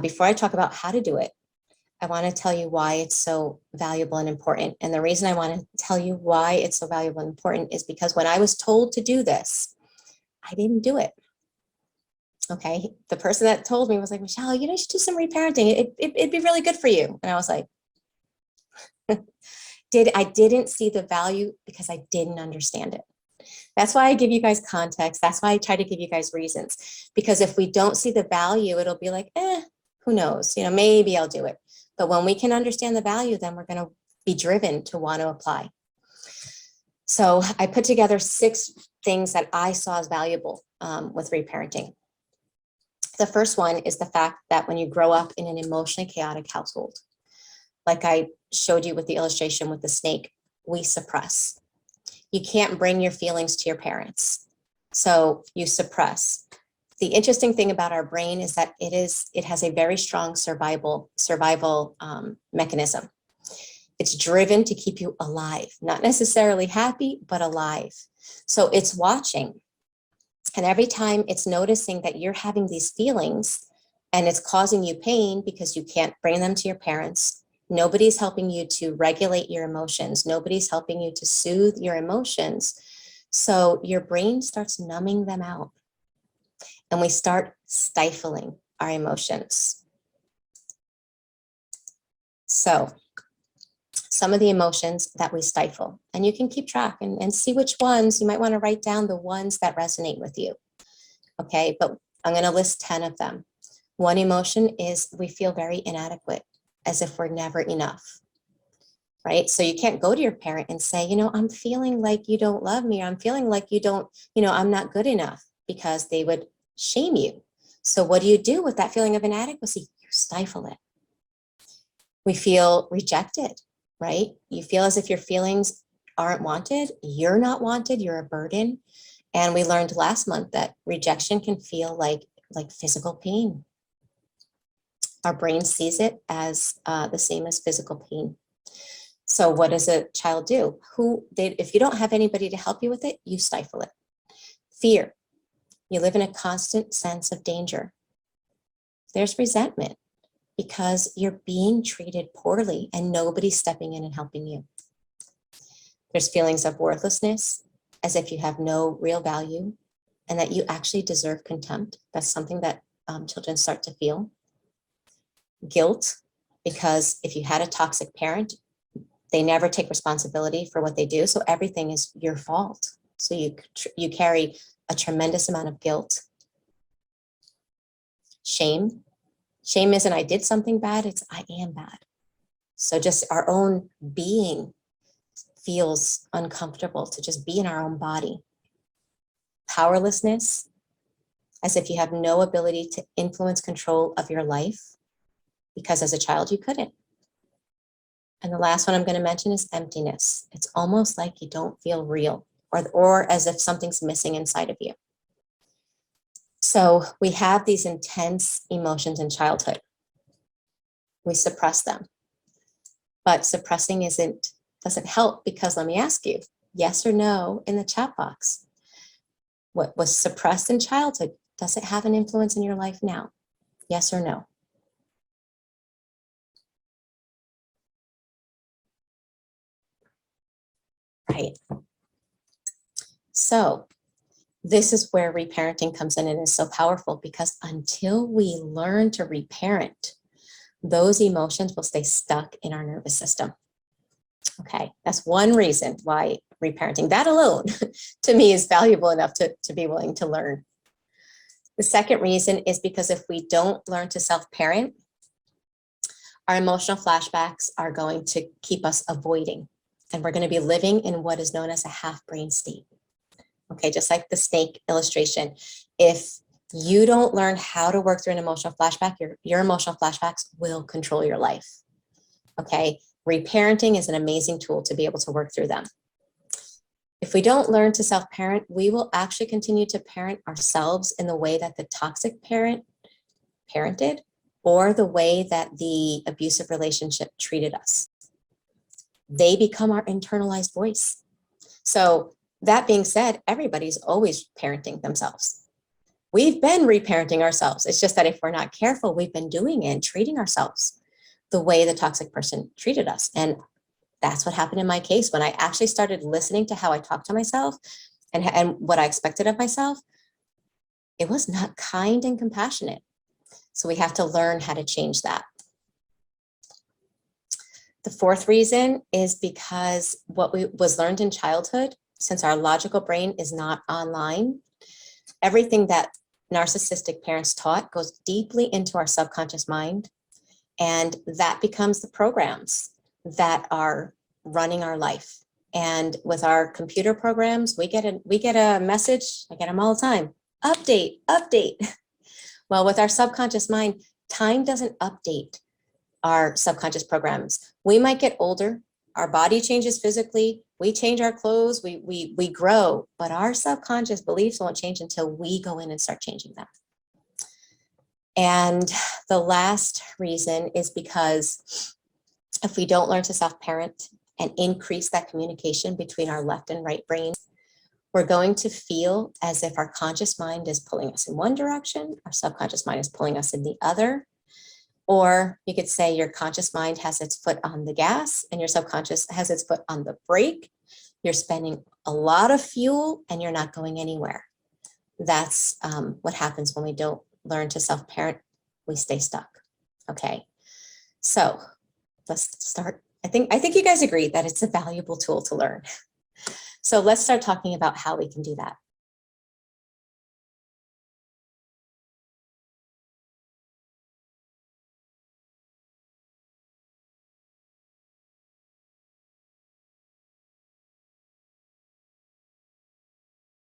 before I talk about how to do it, I want to tell you why it's so valuable and important. And the reason I want to tell you why it's so valuable and important is because when I was told to do this, I didn't do it. Okay. The person that told me was like, Michele, you should do some reparenting. It'd be really good for you. And I was like, I didn't see the value because I didn't understand it. That's why I give you guys context. That's why I try to give you guys reasons, because if we don't see the value, it'll be like, who knows, maybe I'll do it. But when we can understand the value, then we're going to be driven to want to apply. So I put together 6 things that I saw as valuable with reparenting. The first one is the fact that when you grow up in an emotionally chaotic household, like I showed you with the illustration with the snake, we suppress. You can't bring your feelings to your parents, so you suppress. The interesting thing about our brain is that it has a very strong survival mechanism. It's driven to keep you alive, not necessarily happy, but alive. So it's watching. And every time it's noticing that you're having these feelings and it's causing you pain because you can't bring them to your parents, nobody's helping you to regulate your emotions. Nobody's helping you to soothe your emotions. So your brain starts numbing them out. And we start stifling our emotions. So some of the emotions that we stifle, and you can keep track and see which ones. You might want to write down the ones that resonate with you. Okay, but I'm going to list 10 of them. One emotion is we feel very inadequate, as if we're never enough, right? So you can't go to your parent and say, I'm feeling like you don't love me, or I'm feeling like you don't, I'm not good enough, because they would shame you. So what do you do with that feeling of inadequacy? You stifle it. We feel rejected, right? You feel as if your feelings aren't wanted. You're not wanted. You're a burden. And we learned last month that rejection can feel like physical pain. Our brain sees it as the same as physical pain. So what does a child do? If you don't have anybody to help you with it, you stifle it. Fear. You live in a constant sense of danger. There's resentment because you're being treated poorly and nobody's stepping in and helping you. There's feelings of worthlessness, as if you have no real value and that you actually deserve contempt. That's something that children start to feel. Guilt, because if you had a toxic parent, they never take responsibility for what they do. So everything is your fault. So you carry a tremendous amount of guilt. Shame. Shame isn't I did something bad, it's I am bad. So just our own being feels uncomfortable to just be in our own body. Powerlessness, as if you have no ability to influence control of your life, because as a child you couldn't. And the last one I'm going to mention is emptiness. It's almost like you don't feel real, or as if something's missing inside of you. So we have these intense emotions in childhood. We suppress them. But suppressing doesn't help, because let me ask you, yes or no in the chat box. What was suppressed in childhood, does it have an influence in your life now? Yes or no? Right. So this is where reparenting comes in and is so powerful, because until we learn to reparent, those emotions will stay stuck in our nervous system. Okay, that's one reason why reparenting, that alone, to me is valuable enough to be willing to learn. The second reason is because if we don't learn to self-parent, our emotional flashbacks are going to keep us avoiding, and we're going to be living in what is known as a half-brain state. Okay, just like the snake illustration. If you don't learn how to work through an emotional flashback, your emotional flashbacks will control your life. Okay, reparenting is an amazing tool to be able to work through them. If we don't learn to self-parent, we will actually continue to parent ourselves in the way that the toxic parent parented, or the way that the abusive relationship treated us. They become our internalized voice. So that being said, everybody's always parenting themselves. We've been reparenting ourselves. It's just that if we're not careful, we've been doing it and treating ourselves the way the toxic person treated us. And that's what happened in my case. When I actually started listening to how I talked to myself and what I expected of myself, it was not kind and compassionate. So we have to learn how to change that. The fourth reason is because what was learned in childhood, since our logical brain is not online, everything that narcissistic parents taught goes deeply into our subconscious mind. And that becomes the programs that are running our life. And with our computer programs, we get a message, I get them all the time, update, update. Well, with our subconscious mind, time doesn't update our subconscious programs. We might get older, our body changes physically, we change our clothes, we grow, but our subconscious beliefs won't change until we go in and start changing them. And the last reason is because if we don't learn to self-parent and increase that communication between our left and right brains, we're going to feel as if our conscious mind is pulling us in one direction, our subconscious mind is pulling us in the other. Or you could say your conscious mind has its foot on the gas and your subconscious has its foot on the brake. You're spending a lot of fuel and you're not going anywhere. That's what happens when we don't learn to self-parent. We stay stuck. Okay, so let's start. I think you guys agree that it's a valuable tool to learn. So let's start talking about how we can do that.